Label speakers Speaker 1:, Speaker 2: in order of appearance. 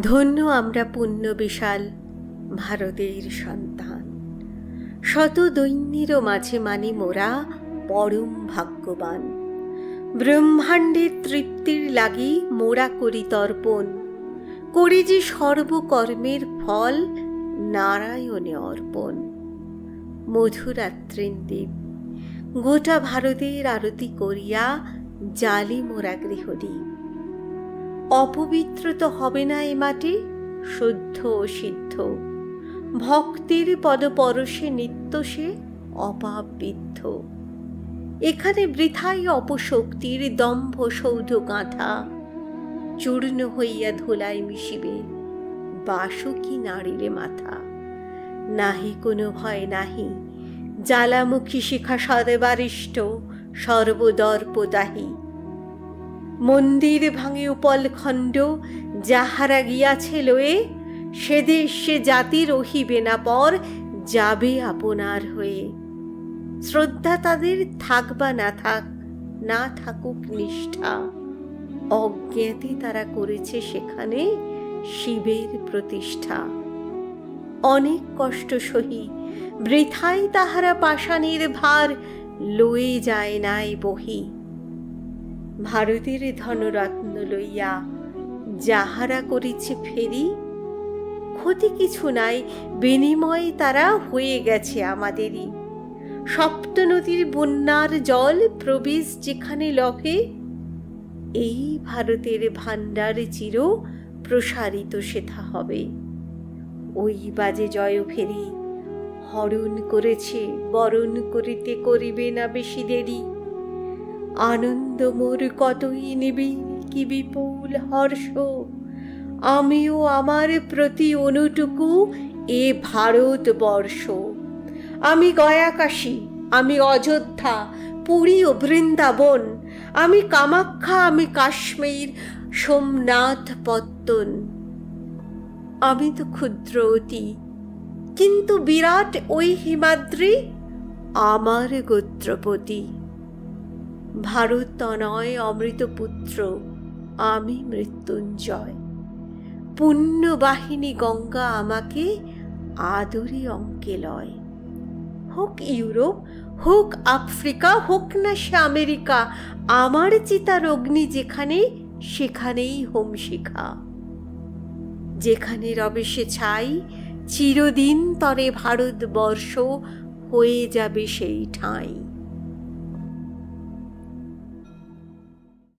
Speaker 1: ধন্য আমরা পুণ্য বিশাল ভারতের সন্তান। শত দৈন্যেরও মাঝে মানি মোরা পরম ভাগ্যবান। ব্রহ্মাণ্ডের তৃপ্তির লাগি মোরা করি তর্পণ, করি যে সর্বকর্মের ফল নারায়ণে অর্পণ। মধুরাত্রিন্দীপ গোটা ভারতের আরতি করিয়া জালি মোরা গৃহদীপ। অপবিত্র তো হবে না এ মাটি, শুদ্ধ ও সিদ্ধ। ভক্তির পদপরশে নিত্য সে অপাপ বিদ্ধ। এখানে বৃথাই অপশক্তির দম্ভ সৌধ গাঁথা, চূর্ণ হইয়া ধুলায় মিশিবে বাসুকি নাড়িলে মাথা। নাহি কোনো ভয় নাহি, জ্বালামুখী শিখা সদেবারিষ্ট সর্বদর্পদাহী। মন্দির ভাঙে উপলখণ্ড যাহারা গিয়াছে লয়ে, সে দেশ সে জাতি রহিবে না পর, যাবে আপনার হয়ে। শ্রদ্ধা তাদের থাক বা না থাক, না থাকুক নিষ্ঠা, অজ্ঞাতে তারা করেছে সেখানে শিবের প্রতিষ্ঠা। অনেক কষ্ট সহি বৃথাই তাহারা পাষাণের ভার লয়ে যায় নাই বহি। ভারতের ধনরত্ন লইয়া যাহারা করিছে ফেরি, ক্ষতি কিছু নাই, বিনিময় তারা হয়ে গেছে আমাদেরই। সপ্ত নদীর বন্যার জল প্রবেশ যেখানে লভে, এই ভারতের ভাণ্ডার চির প্রসারিত সেথা হবে। ওই বাজে জয় ফেরি হরণ করেছে, বরণ করিতে করিবে না বেশি দেরি। আনন্দ মোর কতই নিবি কি বিপুল হর্ষ, আমিও আমার প্রতি অনুটুকু এ ভারতবর্ষ। আমি গয়া কাশী, আমি অযোধ্যা, পুরী ও বৃন্দাবন, আমি কামাখ্যা, আমি কাশ্মীর, সোমনাথ পত্তন। আমি তো ক্ষুদ্র অতি, কিন্তু বিরাট ওই হিমাদ্রি আমার গোত্রপতি। ভারত তনয় অমৃতপুত্র, আমি মৃত্যুঞ্জয়। পুণ্যবাহিনী গঙ্গা আমাকে আদরে অঙ্কে লয়। হোক ইউরোপ, হোক আফ্রিকা, হোক না সে আমেরিকা, আমার চিতার অগ্নি যেখানে, সেখানেই হোম শিখা। যেখানে রবে সে ছাই, চিরদিন তরে ভারতবর্ষ হয়ে যাবে সেই ঠাঁই।